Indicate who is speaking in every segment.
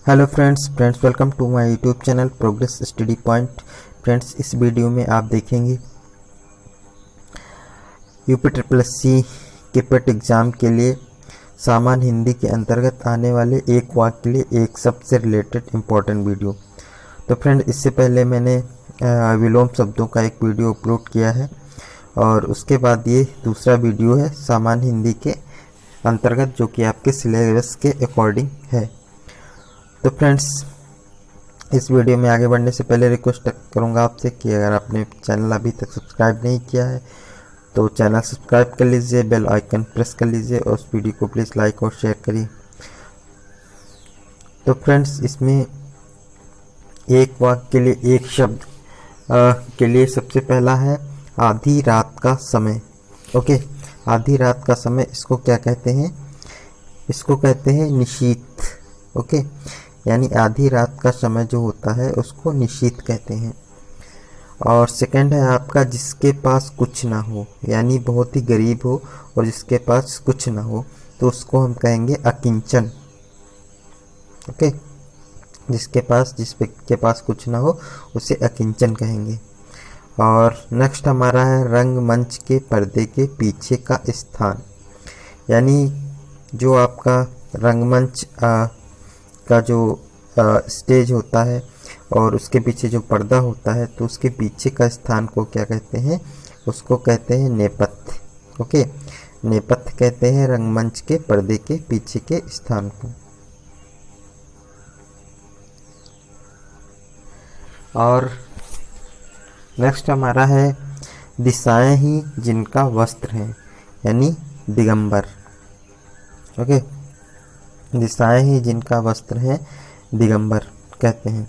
Speaker 1: Hello friends welcome to my YouTube channel Progress Study Point. Friends, इस video में आप देखेंगे यूपी ट्रिपल एस सी के पेट exam के लिए सामान्य हिंदी के अंतर्गत आने वाले एक वाक्य के लिए एक शब्द से रिलेटेड इम्पोर्टेंट वीडियो। तो फ्रेंड, इससे पहले मैंने विलोम शब्दों का एक वीडियो अपलोड किया है और उसके बाद ये दूसरा वीडियो है सामान्य हिंदी के अंतर्गत, जो कि आपके सिलेबस के अकॉर्डिंग है। तो फ्रेंड्स, इस वीडियो में आगे बढ़ने से पहले रिक्वेस्ट करूंगा आपसे कि अगर आपने चैनल अभी तक सब्सक्राइब नहीं किया है तो चैनल सब्सक्राइब कर लीजिए, बेल आइकन प्रेस कर लीजिए और उस वीडियो को प्लीज़ लाइक और शेयर करिए। तो फ्रेंड्स, इसमें एक वाक्य के लिए एक शब्द के लिए सबसे पहला है आधी रात का समय। ओके, आधी रात का समय, इसको क्या कहते हैं? इसको कहते हैं निशीथ। ओके, यानी आधी रात का समय जो होता है उसको निशीथ कहते हैं। और सेकंड है आपका जिसके पास कुछ ना हो, यानी बहुत ही गरीब हो और जिसके पास कुछ ना हो तो उसको हम कहेंगे अकिंचन। ओके, जिसके पास कुछ ना हो उसे अकिंचन कहेंगे। और नेक्स्ट हमारा है रंगमंच के पर्दे के पीछे का स्थान, यानी जो आपका रंगमंच का जो स्टेज होता है और उसके पीछे जो पर्दा होता है तो उसके पीछे का स्थान को क्या कहते हैं? उसको कहते हैं नेपथ्य। ओके, नेपथ्य कहते हैं रंगमंच के पर्दे के पीछे के स्थान को। और नेक्स्ट हमारा है दिशाएं ही जिनका वस्त्र है, यानी दिगंबर। ओके, दिशाएं ही जिनका वस्त्र है दिगंबर कहते हैं।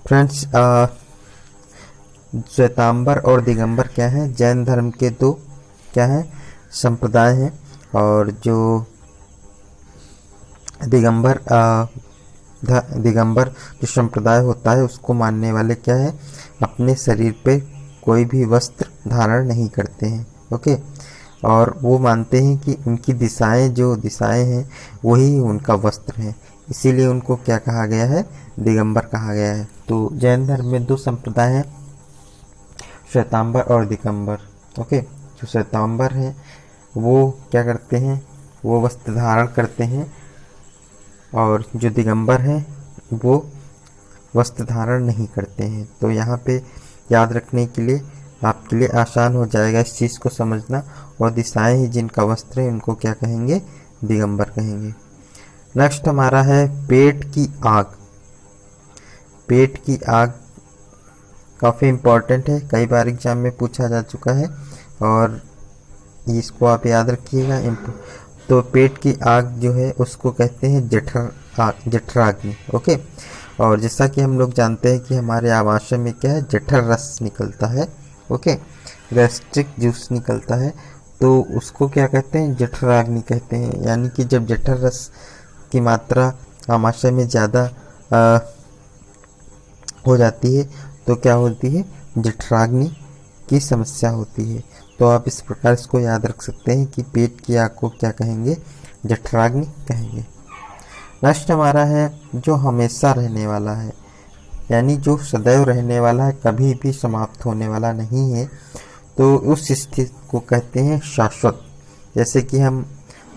Speaker 1: फ्रेंड्स, श्वेतांबर और दिगंबर क्या है? जैन धर्म के दो क्या है? संप्रदाय हैं। और जो दिगंबर जो संप्रदाय होता है उसको मानने वाले क्या है? अपने शरीर पे कोई भी वस्त्र धारण नहीं करते हैं। ओके, और वो मानते हैं कि उनकी दिशाएं हैं वही उनका वस्त्र है, इसीलिए उनको क्या कहा गया है? दिगंबर कहा गया है। तो जैन धर्म में दो संप्रदाय हैं, श्वेतांबर और दिगंबर। ओके, जो श्वेतांबर हैं वो क्या करते हैं? वो वस्त्र धारण करते हैं, और जो दिगंबर हैं वो वस्त्र धारण नहीं करते हैं। तो यहाँ पे याद रखने के लिए आपके लिए आसान हो जाएगा इस चीज़ को समझना। और दिशाएं ही जिनका वस्त्र है उनको क्या कहेंगे? दिगंबर कहेंगे। नेक्स्ट हमारा है पेट की आग। पेट की आग काफ़ी इम्पोर्टेंट है, कई बार एग्जाम में पूछा जा चुका है और इसको आप याद रखिएगा। तो पेट की आग जो है उसको कहते हैं जठराग्नि। ओके, और जैसा कि हम लोग जानते हैं कि हमारे आमाशय में क्या है? जठर रस निकलता है। ओके, गैस्ट्रिक जूस निकलता है, तो उसको क्या कहते हैं? जठराग्नि कहते हैं। यानी कि जब जठर रस की मात्रा आमाशय में ज़्यादा हो जाती है तो क्या होती है? जठराग्नि की समस्या होती है। तो आप इस प्रकार इसको याद रख सकते हैं कि पेट की आग को क्या कहेंगे? जठराग्नि कहेंगे। नेक्स्ट हमारा है जो हमेशा रहने वाला है, यानी जो सदैव रहने वाला है, कभी भी समाप्त होने वाला नहीं है, तो उस स्थिति को कहते हैं शाश्वत। जैसे कि हम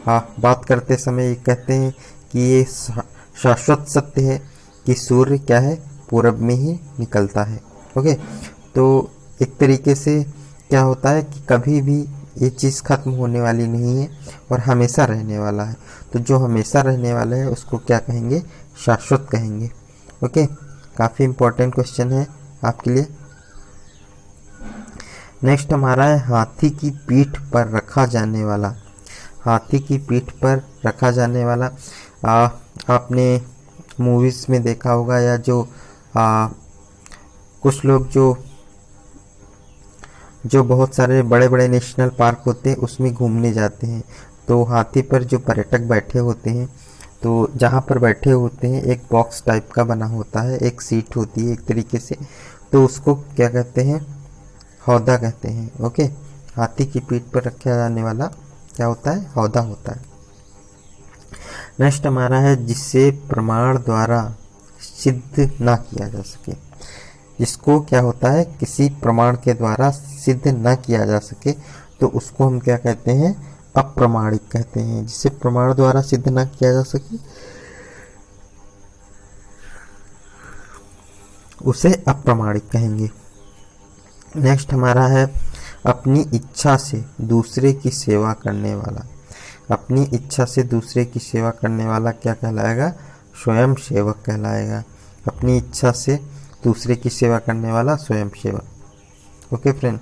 Speaker 1: बात करते समय ये कहते हैं कि ये शाश्वत सत्य है कि सूर्य क्या है? पूरब में ही निकलता है। ओके, तो एक तरीके से क्या होता है कि कभी भी ये चीज़ खत्म होने वाली नहीं है और हमेशा रहने वाला है। तो जो हमेशा रहने वाला है उसको क्या कहेंगे? शाश्वत कहेंगे। ओके, काफ़ी इम्पोर्टेंट क्वेश्चन है आपके लिए। नेक्स्ट हमारा है हाथी की पीठ पर रखा जाने वाला। हाथी की पीठ पर रखा जाने वाला, आपने मूवीज़ में देखा होगा, या जो कुछ लोग जो बहुत सारे बड़े बड़े नेशनल पार्क होते हैं उसमें घूमने जाते हैं, तो हाथी पर जो पर्यटक बैठे होते हैं, तो जहाँ पर बैठे होते हैं एक बॉक्स टाइप का बना होता है, एक सीट होती है एक तरीके से, तो उसको क्या कहते हैं? हौदा कहते हैं। ओके, हाथी की पीठ पर रखा जाने वाला क्या होता है? हौदा होता है। नेक्स्ट हमारा है जिसे प्रमाण द्वारा सिद्ध ना किया जा सके। जिसको क्या होता है, किसी प्रमाण के द्वारा सिद्ध न किया जा सके तो उसको हम क्या कहते हैं, अप्रमाणिक कहते हैं। जिसे प्रमाण द्वारा सिद्ध न किया जा सके उसे अप्रमाणिक कहेंगे। नेक्स्ट हमारा है अपनी इच्छा से दूसरे की सेवा करने वाला। अपनी इच्छा से दूसरे की सेवा करने वाला क्या कहलाएगा, स्वयं सेवक कहलाएगा। अपनी इच्छा से दूसरे की सेवा करने वाला स्वयं सेवक। ओके फ्रेंड,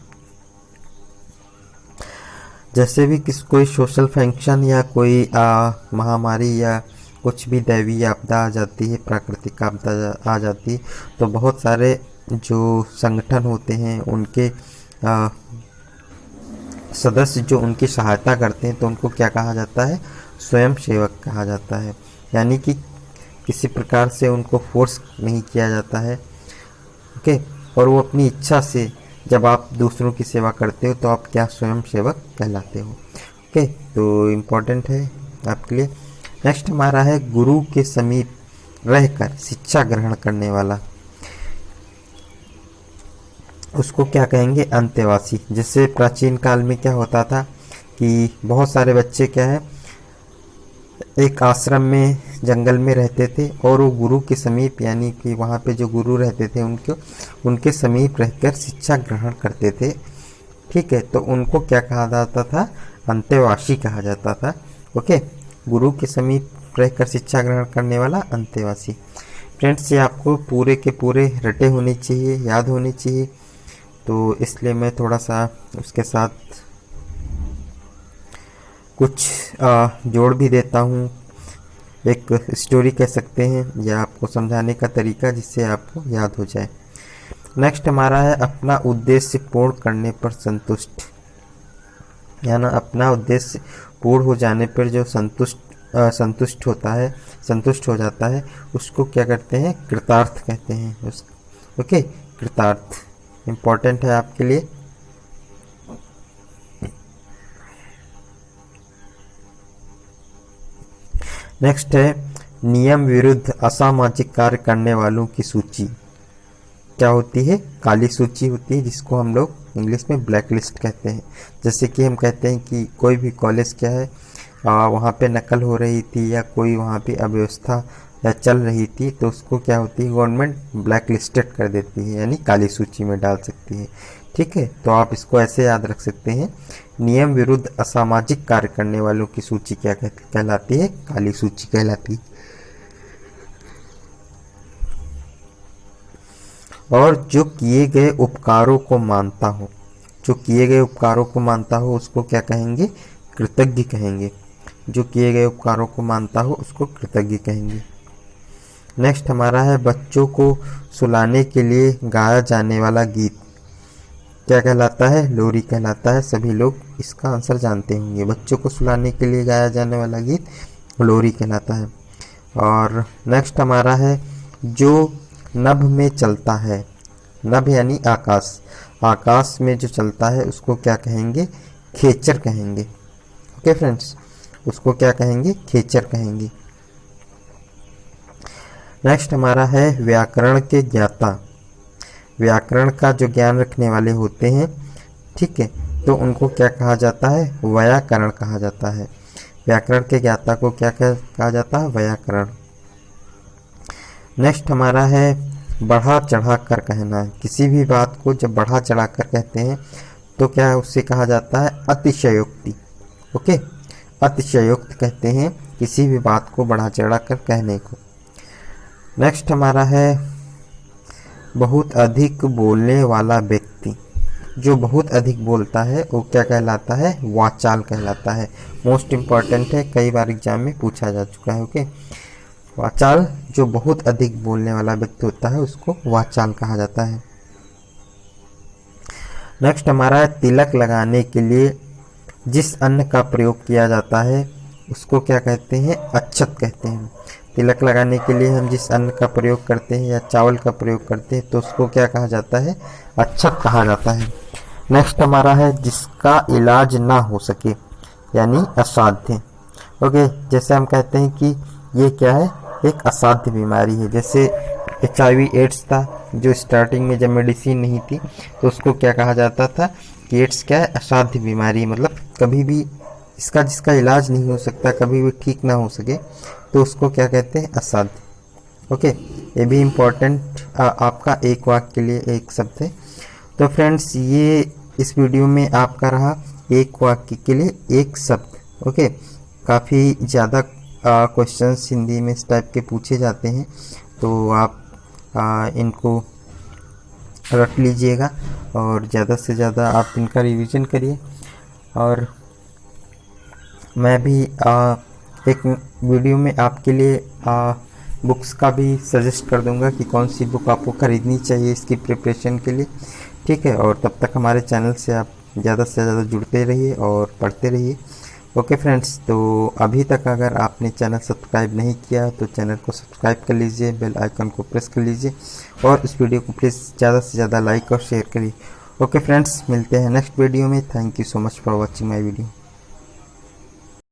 Speaker 1: जैसे भी कोई सोशल फंक्शन या कोई महामारी या कुछ भी दैवीय आपदा आ जाती है, प्राकृतिक आपदा आ जाती है, तो बहुत सारे जो संगठन होते हैं उनके सदस्य जो उनकी सहायता करते हैं तो उनको क्या कहा जाता है, स्वयं सेवक कहा जाता है। यानी कि किसी प्रकार से उनको फोर्स नहीं किया जाता है। ओके, और वो अपनी इच्छा से जब आप दूसरों की सेवा करते हो तो आप क्या स्वयं सेवक कहलाते हो। ओके, तो इम्पोर्टेंट है आपके लिए। नेक्स्ट हमारा है गुरु के समीप रहकर शिक्षा ग्रहण करने वाला। उसको क्या कहेंगे, अंतेवासी। जैसे प्राचीन काल में क्या होता था कि बहुत सारे बच्चे क्या है एक आश्रम में जंगल में रहते थे और वो गुरु के समीप, यानी कि वहाँ पे जो गुरु रहते थे उनके समीप रहकर शिक्षा ग्रहण करते थे। ठीक है, तो उनको क्या कहा जाता था, अंतेवासी कहा जाता था। ओके, गुरु के समीप रहकर शिक्षा ग्रहण करने वाला अंतेवासी। फ्रेंड्स, ये आपको पूरे के पूरे रटे होने चाहिए, याद होने चाहिए, तो इसलिए मैं थोड़ा सा उसके साथ कुछ जोड़ भी देता हूँ। एक स्टोरी कह सकते हैं या आपको समझाने का तरीका जिससे आपको याद हो जाए। नेक्स्ट हमारा है अपना उद्देश्य पूर्ण करने पर संतुष्ट। यानी अपना उद्देश्य पूर्ण हो जाने पर जो संतुष्ट हो जाता है उसको क्या करते हैं, कृतार्थ कहते हैं। ओके, कृतार्थ इम्पोर्टेंट है आपके लिए। नेक्स्ट है नियम विरुद्ध असामाजिक कार्य करने वालों की सूची। क्या होती है, काली सूची होती है, जिसको हम लोग इंग्लिश में ब्लैक लिस्ट कहते हैं। जैसे कि हम कहते हैं कि कोई भी कॉलेज क्या है वहाँ पे नकल हो रही थी या कोई वहाँ पे अव्यवस्था या चल रही थी तो उसको क्या होती है, गवर्नमेंट ब्लैक लिस्टेड कर देती है, यानी काली सूची में डाल सकती है। ठीक है, तो आप इसको ऐसे याद रख सकते हैं, नियम विरुद्ध असामाजिक कार्य करने वालों की सूची क्या कहलाती है, काली सूची कहलाती है। और जो किए गए उपकारों को मानता हो, जो किए गए उपकारों को मानता हो उसको क्या कहेंगे, कृतज्ञ कहेंगे। जो किए गए उपकारों को मानता हो उसको कृतज्ञ कहेंगे। नेक्स्ट हमारा है बच्चों को सुलाने के लिए गाया जाने वाला गीत क्या कहलाता है, लोरी कहलाता है। सभी लोग इसका आंसर जानते होंगे। बच्चों को सुलाने के लिए गाया जाने वाला गीत लोरी कहलाता है। और नेक्स्ट हमारा है जो नभ में चलता है। नभ यानी आकाश, आकाश में जो चलता है उसको क्या कहेंगे, खेचर कहेंगे। ओके फ्रेंड्स, उसको क्या कहेंगे, खेचर कहेंगे। नेक्स्ट हमारा है व्याकरण के ज्ञाता। व्याकरण का जो ज्ञान रखने वाले होते हैं, ठीक है, तो उनको क्या कहा जाता है, व्याकरण कहा जाता है। व्याकरण के ज्ञाता को क्या कहा जाता है, व्याकरण। नेक्स्ट हमारा है बढ़ा चढ़ा कर कहना। किसी भी बात को जब बढ़ा चढ़ा कर कहते हैं तो क्या उससे कहा जाता है, अतिशयोक्ति। ओके, अतिशयोक्त कहते हैं किसी भी बात को बढ़ा चढ़ा कर कहने को। नेक्स्ट हमारा है बहुत अधिक बोलने वाला व्यक्ति। जो बहुत अधिक बोलता है वो क्या कहलाता है, वाचाल कहलाता है। मोस्ट इम्पॉर्टेंट है, कई बार एग्जाम में पूछा जा चुका है। ओके, वाचाल जो बहुत अधिक बोलने वाला व्यक्ति होता है उसको वाचाल कहा जाता है। नेक्स्ट हमारा है तिलक लगाने के लिए जिस अन्न का प्रयोग किया जाता है उसको क्या कहते हैं, अक्षत कहते हैं। तिलक लगाने के लिए हम जिस अन्न का प्रयोग करते हैं या चावल का प्रयोग करते हैं तो उसको क्या कहा जाता है, अक्षत कहा जाता है। नेक्स्ट हमारा है जिसका इलाज ना हो सके, यानी असाध्य। ओके, जैसे हम कहते हैं कि ये क्या है, एक असाध्य बीमारी है। जैसे HIV एड्स था, जो स्टार्टिंग में जब मेडिसिन नहीं थी तो उसको क्या कहा जाता था कि एड्स क्या है, असाध्य बीमारी, मतलब कभी भी इसका जिसका इलाज नहीं हो सकता, कभी भी ठीक ना हो सके, तो उसको क्या कहते हैं, असाध्य। ओके, ये भी इम्पोर्टेंट आपका एक वाक्य के लिए एक शब्द है। तो फ्रेंड्स, ये इस वीडियो में आपका रहा एक वाक्य के लिए एक शब्द। ओके, काफ़ी ज़्यादा क्वेश्चंस हिंदी में इस टाइप के पूछे जाते हैं, तो आप इनको रख लीजिएगा और ज़्यादा से ज़्यादा आप इनका रिवीजन करिए। और मैं भी एक वीडियो में आपके लिए बुक्स का भी सजेस्ट कर दूंगा कि कौन सी बुक आपको ख़रीदनी चाहिए इसकी प्रिपरेशन के लिए, ठीक है। और तब तक हमारे चैनल से आप ज़्यादा से ज़्यादा जुड़ते रहिए और पढ़ते रहिए। ओके फ्रेंड्स, तो अभी तक अगर आपने चैनल सब्सक्राइब नहीं किया तो चैनल को सब्सक्राइब कर लीजिए, बेल आइकन को प्रेस कर लीजिए और इस वीडियो को प्लीज़ ज़्यादा से ज़्यादा लाइक और शेयर करिए। ओके फ्रेंड्स, मिलते हैं नेक्स्ट वीडियो में। Thank you so much for watching my video.